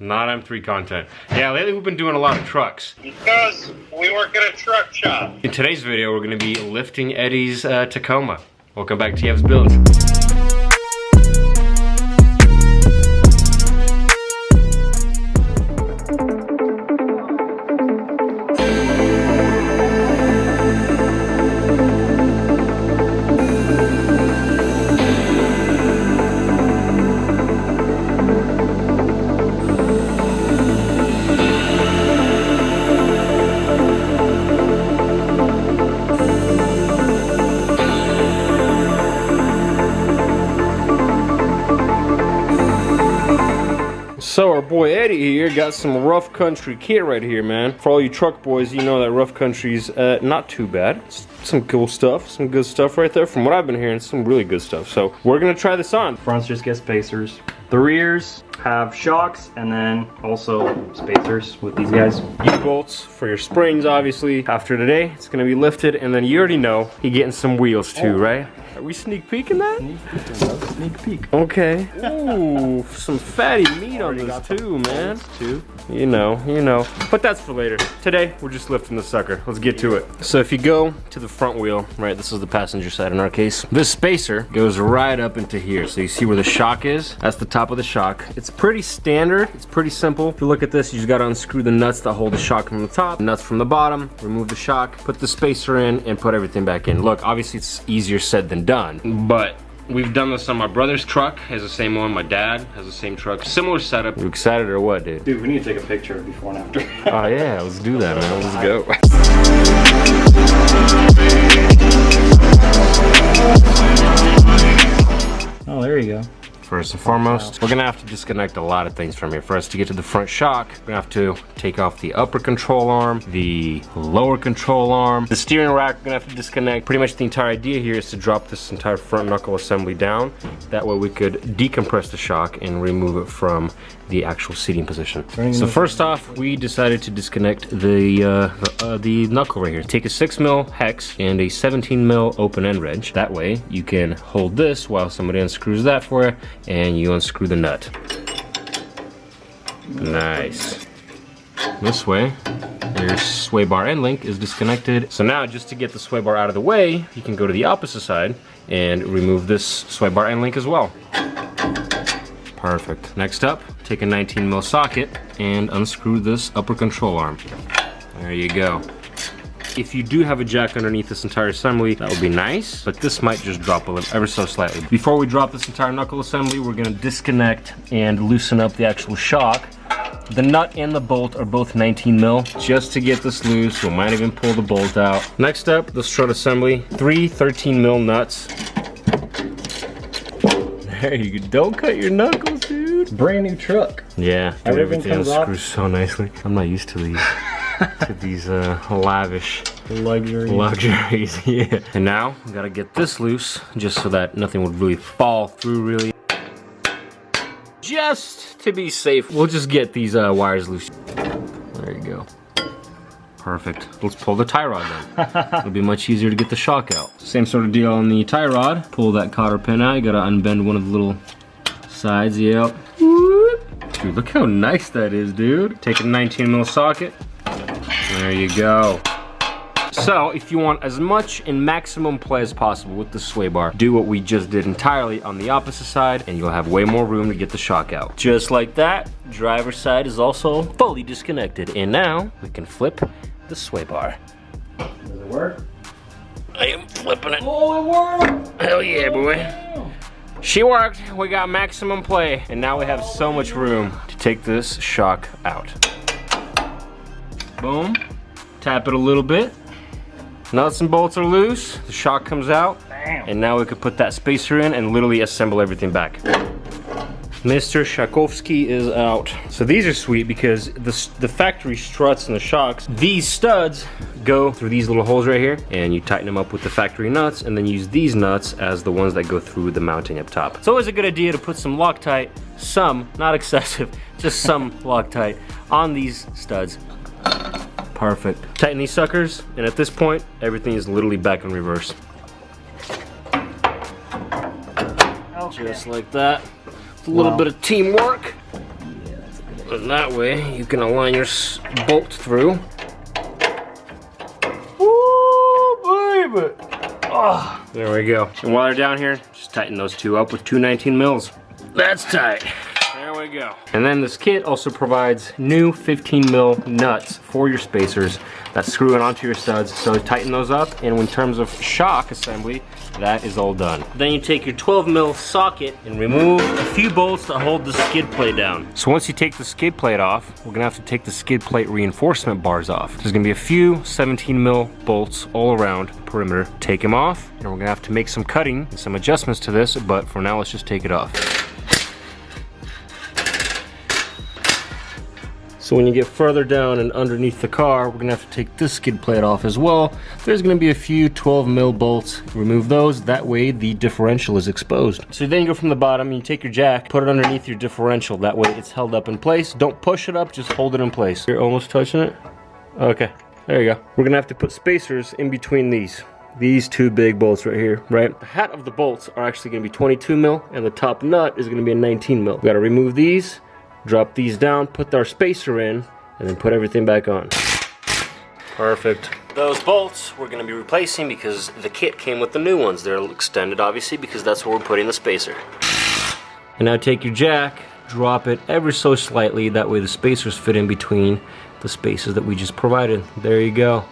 Not M3 content. Yeah, lately we've been doing a lot of trucks. Because we work at a truck shop. In today's video, we're gonna be lifting Eddie's Tacoma. Welcome back to Yev's Builds. So our boy Eddie here got some rough country kit right here, man. For all you truck boys, you know that rough country's not too bad. It's some cool stuff, some good stuff right there. From what I've been hearing, some really good stuff. So we're gonna try this on. Fronts just get spacers. The rears have shocks and then also spacers with these guys. U-bolts for your springs, obviously. After today, it's gonna be lifted, and then you already know he getting some wheels too, right? Are we sneak peeking that? Sneak peek, bro. Sneak peek. Okay. Ooh, some fatty meat on this too, man. You know. But that's for later. Today, we're just lifting the sucker. Let's get to it. So if you go to the front wheel, right, this is the passenger side in our case. This spacer goes right up into here. So you see where the shock is? That's the top of the shock. It's pretty standard. It's pretty simple. If you look at this, you just gotta unscrew the nuts that hold the shock from the top, nuts from the bottom, remove the shock, put the spacer in, and put everything back in. Look, obviously it's easier said than done, but we've done this on my brother's truck, has the same one. My dad has the same truck. Similar setup. You excited or what, dude? Dude, we need to take a picture of before and after. Oh yeah, let's do that, man. Let's go. Oh, there you go. First and foremost, we're gonna have to disconnect a lot of things from here. For us to get to the front shock, we're gonna have to take off the upper control arm, the lower control arm, the steering rack. We're gonna have to disconnect. Pretty much the entire idea here is to drop this entire front knuckle assembly down. That way we could decompress the shock and remove it from the actual seating position. So first off, we decided to disconnect the knuckle right here. Take a 6mm hex and a 17mm open end wrench. That way you can hold this while somebody unscrews that for you, and you unscrew the nut. Nice. This way, your sway bar end link is disconnected. So now, just to get the sway bar out of the way, you can go to the opposite side and remove this sway bar end link as well. Perfect. Next up, take a 19mm socket and unscrew this upper control arm. There you go. If you do have a jack underneath this entire assembly, that would be nice, but this might just drop a little, ever so slightly. Before we drop this entire knuckle assembly, we're gonna disconnect and loosen up the actual shock. The nut and the bolt are both 19mm. Just to get this loose, we might even pull the bolt out. Next up, the strut assembly. 3 13mm nuts. There you go. Don't cut your knuckles, dude. Brand new truck. Yeah, dude, everything comes screws so nicely. I'm not used to these. To these lavish luxuries. Yeah. And now we gotta get this loose, just so that nothing would really fall through. Really, just to be safe, we'll just get these wires loose. There you go. Perfect. Let's pull the tie rod then. It'll be much easier to get the shock out. Same sort of deal on the tie rod. Pull that cotter pin out. You gotta unbend one of the little sides. Yep. Dude, look how nice that is, dude. Take a 19mm socket. There you go. So, if you want as much and maximum play as possible with the sway bar, do what we just did entirely on the opposite side, and you'll have way more room to get the shock out. Just like that, driver's side is also fully disconnected. And now, we can flip the sway bar. Does it work? I am flipping it. Oh, it worked! Hell yeah, boy. She worked. We got maximum play, and now we have so much room to take this shock out. Boom. Tap it a little bit. Nuts and bolts are loose. The shock comes out. Bam. And now we could put that spacer in and literally assemble everything back. Mr. Shakovsky is out. So these are sweet because the factory struts and the shocks, these studs go through these little holes right here, and you tighten them up with the factory nuts and then use these nuts as the ones that go through the mounting up top. It's always a good idea to put some Loctite, some, not excessive, just some Loctite on these studs. Perfect. Tighten these suckers, and at this point, everything is literally back in reverse. Okay. Just like that. A little bit of teamwork. Yeah, that's a good idea. And that way you can align your bolt through. Woo, baby! Oh, there we go. And while they're down here, just tighten those two up with 219 mils. That's tight. There we go. And then this kit also provides new 15 mil nuts for your spacers that screw in onto your studs. So tighten those up, and in terms of shock assembly, that is all done. Then you take your 12 mil socket and remove a few bolts that hold the skid plate down. So once you take the skid plate off, we're gonna have to take the skid plate reinforcement bars off. There's gonna be a few 17 mil bolts all around perimeter. Take them off, and we're gonna have to make some cutting and some adjustments to this, but for now, let's just take it off. So when you get further down and underneath the car, we're gonna have to take this skid plate off as well. There's gonna be a few 12 mil bolts. Remove those, that way the differential is exposed. So then you go from the bottom, you take your jack, put it underneath your differential. That way it's held up in place. Don't push it up, just hold it in place. You're almost touching it? Okay, there you go. We're gonna have to put spacers in between these two big bolts right here, right? The hat of the bolts are actually gonna be 22 mil, and the top nut is gonna be a 19 mil. We gotta remove these, drop these down, put our spacer in, and then put everything back on. Perfect. Those bolts we're gonna be replacing because the kit came with the new ones. They're extended, obviously, because that's where we're putting the spacer. And now take your jack, drop it ever so slightly, that way the spacers fit in between the spaces that we just provided. There you go.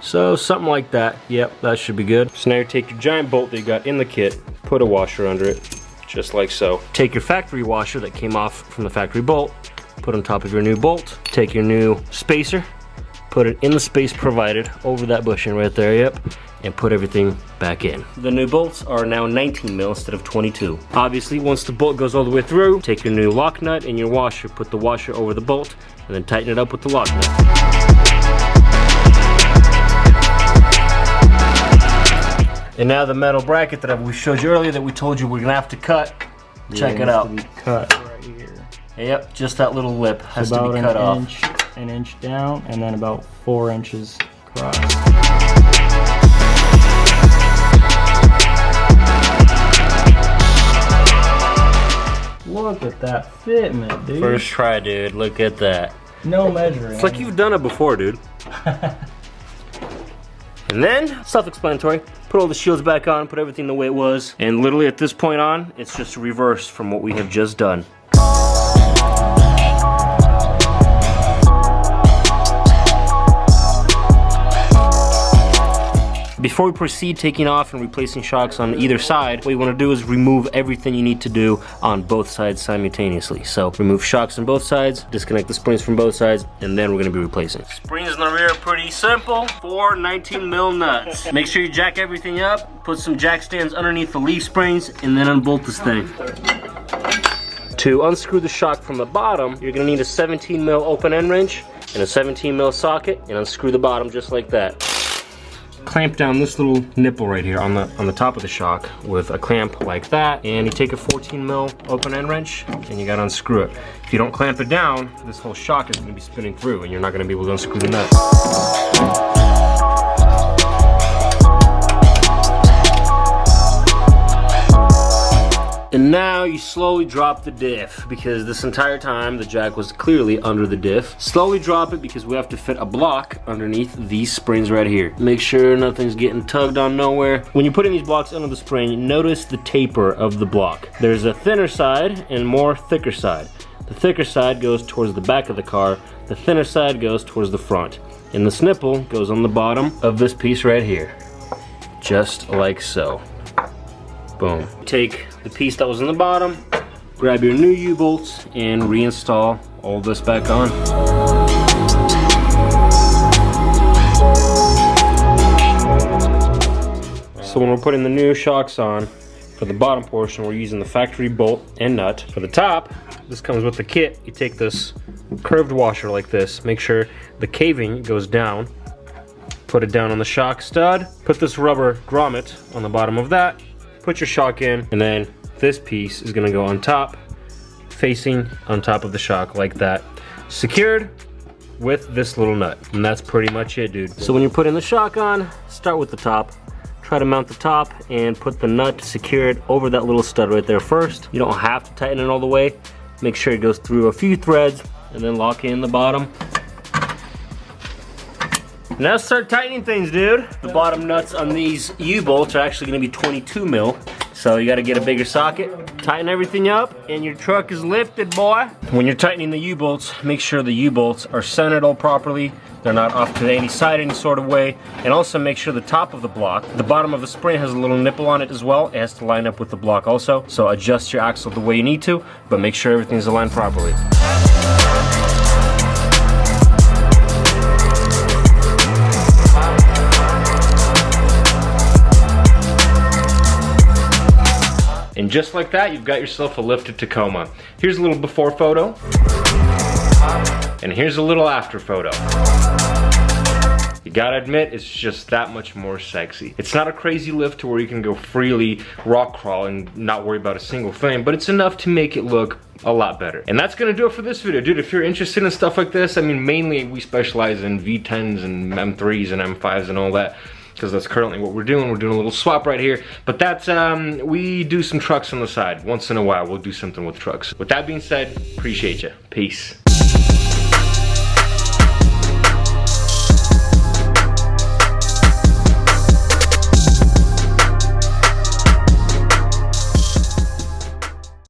So something like that. Yep, that should be good. So now you take your giant bolt that you got in the kit, put a washer under it, just like so. Take your factory washer that came off from the factory bolt, put on top of your new bolt. Take your new spacer, put it in the space provided over that bushing right there, yep, and put everything back in. The new bolts are now 19 mil instead of 22. Obviously, once the bolt goes all the way through, take your new lock nut and your washer, put the washer over the bolt, and then tighten it up with the lock nut. And now the metal bracket that we showed you earlier that we told you we're gonna have to cut. Check it out. Cut right here. Yep, just that little lip has to be cut off. An inch down, and then about 4 inches across. Look at that fitment, dude. First try, dude. Look at that. No measuring. It's like you've done it before, dude. And then, self-explanatory, put all the shields back on, put everything the way it was, and literally at this point on, it's just a reverse from what we have just done. Before we proceed taking off and replacing shocks on either side, what you want to do is remove everything you need to do on both sides simultaneously. So remove shocks on both sides, disconnect the springs from both sides, and then we're going to be replacing. Springs in the rear are pretty simple. 4 19 mil nuts. Make sure you jack everything up, put some jack stands underneath the leaf springs, and then unbolt this thing. To unscrew the shock from the bottom, you're going to need a 17 mil open end wrench and a 17 mil socket, and unscrew the bottom just like that. Clamp down this little nipple right here on the top of the shock with a clamp like that, and you take a 14 mil open end wrench and you gotta unscrew it. If you don't clamp it down, this whole shock is gonna be spinning through and you're not gonna be able to unscrew the nut. And now you slowly drop the diff, because this entire time the jack was clearly under the diff. Slowly drop it because we have to fit a block underneath these springs right here. Make sure nothing's getting tugged on nowhere. When you're putting these blocks under the spring, notice the taper of the block. There's a thinner side and more thicker side. The thicker side goes towards the back of the car. The thinner side goes towards the front. And the snipple goes on the bottom of this piece right here. Just like so. Boom. Take the piece that was in the bottom, grab your new U-bolts, and reinstall all this back on. So when we're putting the new shocks on, for the bottom portion, we're using the factory bolt and nut. For the top, this comes with the kit. You take this curved washer like this, make sure the caving goes down, put it down on the shock stud, put this rubber grommet on the bottom of that, put your shock in, and then this piece is gonna go on top, facing on top of the shock like that, secured with this little nut. And that's pretty much it, dude. So when you're putting the shock on, start with the top. Try to mount the top and put the nut secured over that little stud right there first. You don't have to tighten it all the way. Make sure it goes through a few threads, and then lock in the bottom. Now start tightening things, dude. The bottom nuts on these U-bolts are actually gonna be 22 mil. So you gotta get a bigger socket, tighten everything up, and your truck is lifted, boy. When you're tightening the U-bolts, make sure the U-bolts are centered all properly. They're not off to any side any sort of way. And also make sure the top of the block, the bottom of the spring has a little nipple on it as well. It has to line up with the block also. So adjust your axle the way you need to, but make sure everything's aligned properly. And just like that, you've got yourself a lifted Tacoma. Here's a little before photo. And here's a little after photo. You gotta admit, it's just that much more sexy. It's not a crazy lift to where you can go freely rock crawl and not worry about a single thing, but it's enough to make it look a lot better. And that's gonna do it for this video. Dude, if you're interested in stuff like this, I mean, mainly we specialize in V10s and M3s and M5s and all that, because that's currently what we're doing. We're doing a little swap right here. But that's, we do some trucks on the side. Once in a while, we'll do something with trucks. With that being said, appreciate you. Peace.